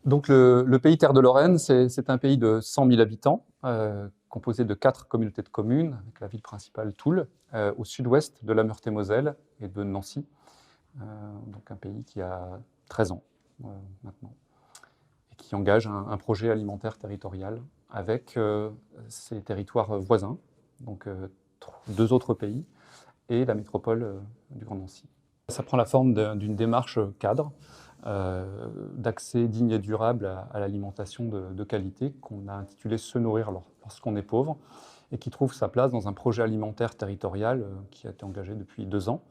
Donc le pays Terre de Lorraine, c'est un pays de 100 000 habitants, composé de 4 communautés de communes, avec la ville principale Toul, au sud-ouest de la Meurthe-et-Moselle et de Nancy. Donc un pays qui a 13 ans maintenant, et qui engage un projet alimentaire territorial avec ses territoires voisins, donc 2 autres pays, et la métropole du Grand Nancy. Ça prend la forme d'une démarche cadre, d'accès digne et durable à l'alimentation de qualité qu'on a intitulé « Se nourrir lorsqu'on est pauvre » et qui trouve sa place dans un projet alimentaire territorial qui a été engagé depuis 2 ans.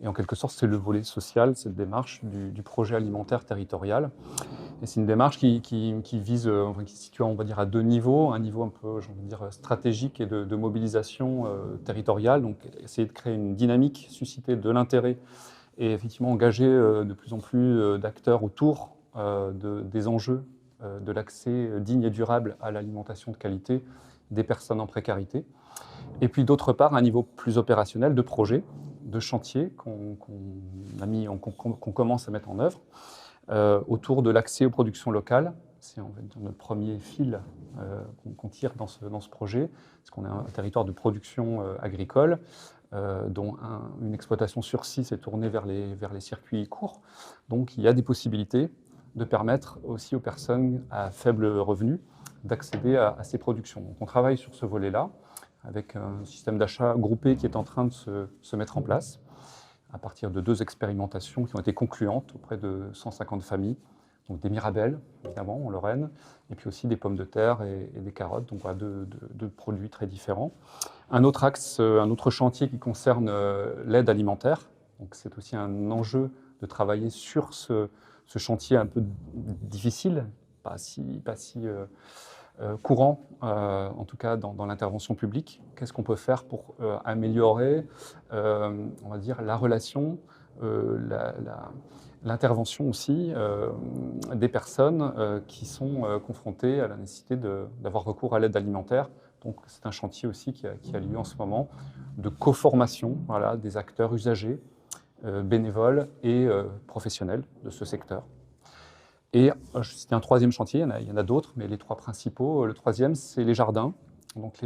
Et en quelque sorte, c'est le volet social, cette démarche du projet alimentaire territorial. Et c'est une démarche qui vise, qui se situe, on va dire, à 2 niveaux. Un niveau un peu, j'ai envie de dire, stratégique et de mobilisation territoriale. Donc, essayer de créer une dynamique, susciter de l'intérêt et effectivement engager de plus en plus d'acteurs autour des enjeux de l'accès digne et durable à l'alimentation de qualité des personnes en précarité. Et puis d'autre part, un niveau plus opérationnel de projet, de chantier qu'on commence à mettre en œuvre autour de l'accès aux productions locales. C'est notre premier fil qu'on tire dans ce projet, parce qu'on a un territoire de production agricole, dont une exploitation sur 6 est tournée vers les circuits courts. Donc il y a des possibilités de permettre aussi aux personnes à faible revenu d'accéder à ces productions. Donc on travaille sur ce volet-là, avec un système d'achat groupé qui est en train de se mettre en place, à partir de 2 expérimentations qui ont été concluantes auprès de 150 familles. Donc des mirabelles, évidemment, en Lorraine, et puis aussi des pommes de terre et des carottes, donc voilà, 2 produits très différents. Un autre axe, un autre chantier qui concerne l'aide alimentaire. Donc c'est aussi un enjeu de travailler sur ce chantier un peu difficile, pas si courant, en tout cas dans l'intervention publique. Qu'est-ce qu'on peut faire pour améliorer, on va dire, la relation, l'intervention aussi des personnes qui sont confrontées à la nécessité d'avoir recours à l'aide alimentaire. Donc c'est un chantier aussi qui a lieu en ce moment de co-formation, voilà, des acteurs usagers, bénévoles et professionnels de ce secteur. Et c'était un 3e chantier, il y en a d'autres, mais les 3 principaux. Le 3e, c'est les jardins. Donc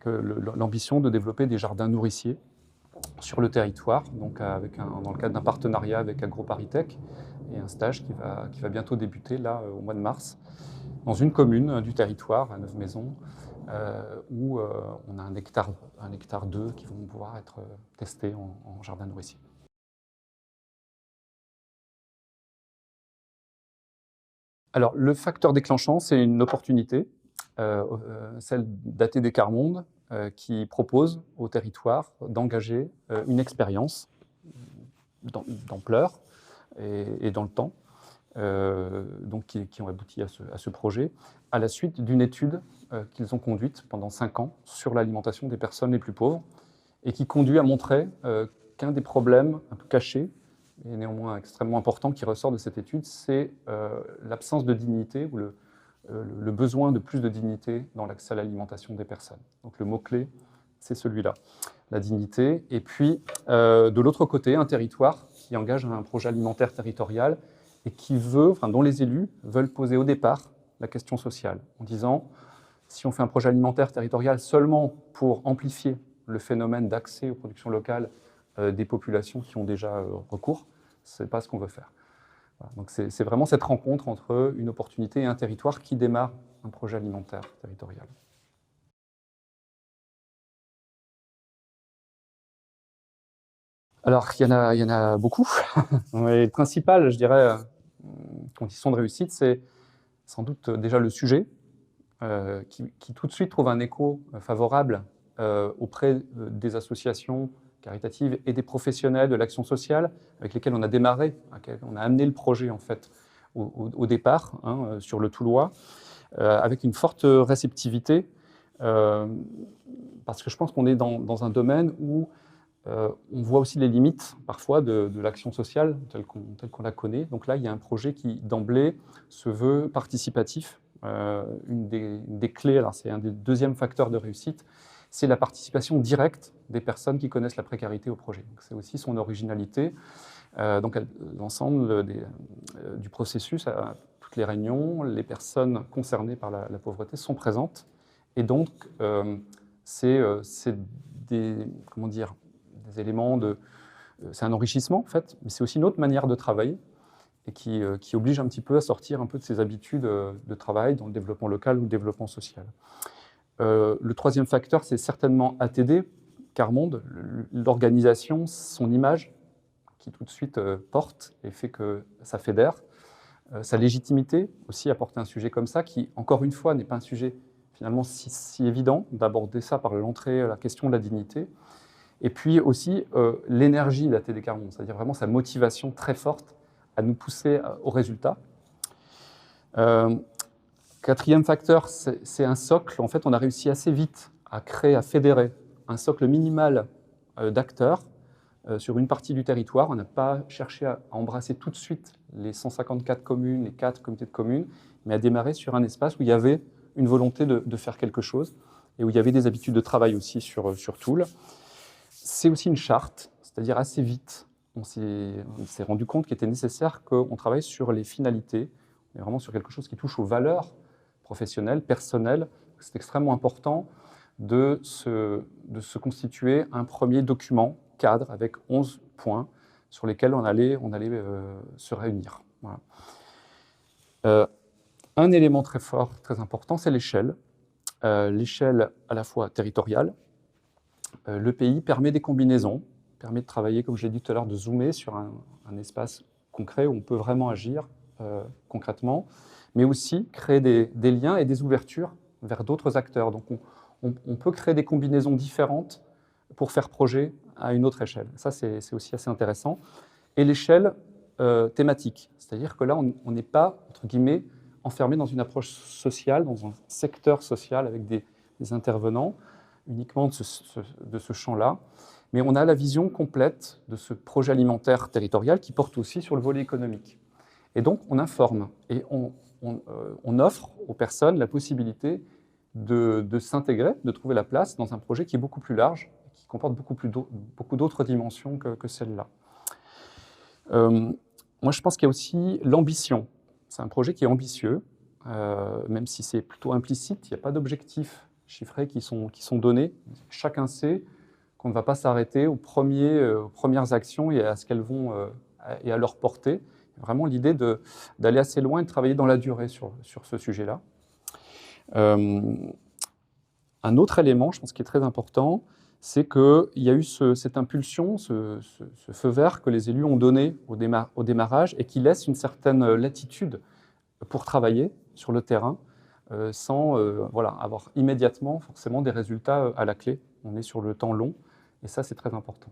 l'ambition de développer des jardins nourriciers sur le territoire, donc dans le cadre d'un partenariat avec AgroParisTech, et un stage qui va bientôt débuter là au mois de mars, dans une commune du territoire, à Neuve-Maisons, où on a un hectare 2 qui vont pouvoir être testés en jardin nourricier. Alors, le facteur déclenchant, c'est une opportunité, celle d'ATD Quart Monde, qui propose au territoire d'engager une expérience d'ampleur et dans le temps, donc qui ont abouti à ce projet, à la suite d'une étude qu'ils ont conduite pendant 5 ans sur l'alimentation des personnes les plus pauvres, et qui conduit à montrer qu'un des problèmes un peu cachés, et néanmoins extrêmement important, qui ressort de cette étude, c'est l'absence de dignité ou le besoin de plus de dignité dans l'accès à l'alimentation des personnes. Donc le mot-clé, c'est celui-là, la dignité. Et puis, de l'autre côté, un territoire qui engage un projet alimentaire territorial et dont les élus veulent poser au départ la question sociale, en disant, si on fait un projet alimentaire territorial seulement pour amplifier le phénomène d'accès aux productions locales des populations qui ont déjà recours, ce n'est pas ce qu'on veut faire. Voilà. Donc c'est vraiment cette rencontre entre une opportunité et un territoire qui démarre un projet alimentaire territorial. Alors, il y en a beaucoup. Le principal, je dirais, condition de réussite, c'est sans doute déjà le sujet, qui tout de suite trouve un écho favorable auprès des associations caritatives et des professionnels de l'action sociale avec lesquels on a démarré, on a amené le projet en fait au départ, sur le Toulois, avec une forte réceptivité, parce que je pense qu'on est dans un domaine où on voit aussi les limites parfois de l'action sociale telle qu'on la connaît. Donc là, il y a un projet qui d'emblée se veut participatif. Une des clés, alors c'est un des 2e facteurs de réussite, c'est la participation directe des personnes qui connaissent la précarité au projet. C'est aussi son originalité. Donc l'ensemble du processus, toutes les réunions, les personnes concernées par la pauvreté sont présentes. Et donc, c'est comment dire, des éléments de... c'est un enrichissement, en fait, mais c'est aussi une autre manière de travailler et qui oblige un petit peu à sortir un peu de ses habitudes de travail dans le développement local ou le développement social. Le troisième facteur, c'est certainement ATD, Quart-Monde, l'organisation, son image, qui tout de suite porte et fait que ça fédère. Sa légitimité aussi, apporter un sujet comme ça, qui, encore une fois, n'est pas un sujet finalement si évident d'aborder ça par l'entrée, la question de la dignité. Et puis aussi l'énergie d'ATD Quart-Monde, c'est-à-dire vraiment sa motivation très forte à nous pousser au résultat. Quatrième facteur, c'est un socle. En fait, on a réussi assez vite à créer, à fédérer un socle minimal d'acteurs sur une partie du territoire. On n'a pas cherché à embrasser tout de suite les 154 communes, les 4 comités de communes, mais à démarrer sur un espace où il y avait une volonté de faire quelque chose et où il y avait des habitudes de travail aussi sur Toul. C'est aussi une charte, c'est-à-dire assez vite, on s'est rendu compte qu'il était nécessaire qu'on travaille sur les finalités, mais vraiment sur quelque chose qui touche aux valeurs professionnelles, personnelles. C'est extrêmement important de se constituer un premier document cadre avec 11 points sur lesquels on allait se réunir. Voilà. Un élément très fort, très important, c'est l'échelle. L'échelle à la fois territoriale. Le pays permet des combinaisons, permet de travailler, comme je l'ai dit tout à l'heure, de zoomer sur un espace concret où on peut vraiment agir concrètement, mais aussi créer des liens et des ouvertures vers d'autres acteurs. Donc on peut créer des combinaisons différentes pour faire projet à une autre échelle. Ça, c'est aussi assez intéressant. Et l'échelle thématique, c'est-à-dire que là, on n'est pas, entre guillemets, enfermé dans une approche sociale, dans un secteur social avec des intervenants uniquement de ce champ-là, mais on a la vision complète de ce projet alimentaire territorial qui porte aussi sur le volet économique. Et donc, on informe et on offre aux personnes la possibilité de s'intégrer, de trouver la place dans un projet qui est beaucoup plus large, qui comporte beaucoup d'autres dimensions que celle-là. Moi, je pense qu'il y a aussi l'ambition. C'est un projet qui est ambitieux, même si c'est plutôt implicite, il n'y a pas d'objectifs chiffrés qui sont donnés. Chacun sait qu'on ne va pas s'arrêter aux premières actions et à ce qu'elles vont et à leur portée. Vraiment l'idée d'aller assez loin et de travailler dans la durée sur ce sujet-là. Un autre élément, je pense, qui est très important, c'est qu'il y a eu cette impulsion, ce feu vert que les élus ont donné au démarrage et qui laisse une certaine latitude pour travailler sur le terrain sans avoir immédiatement forcément des résultats à la clé. On est sur le temps long et ça, c'est très important.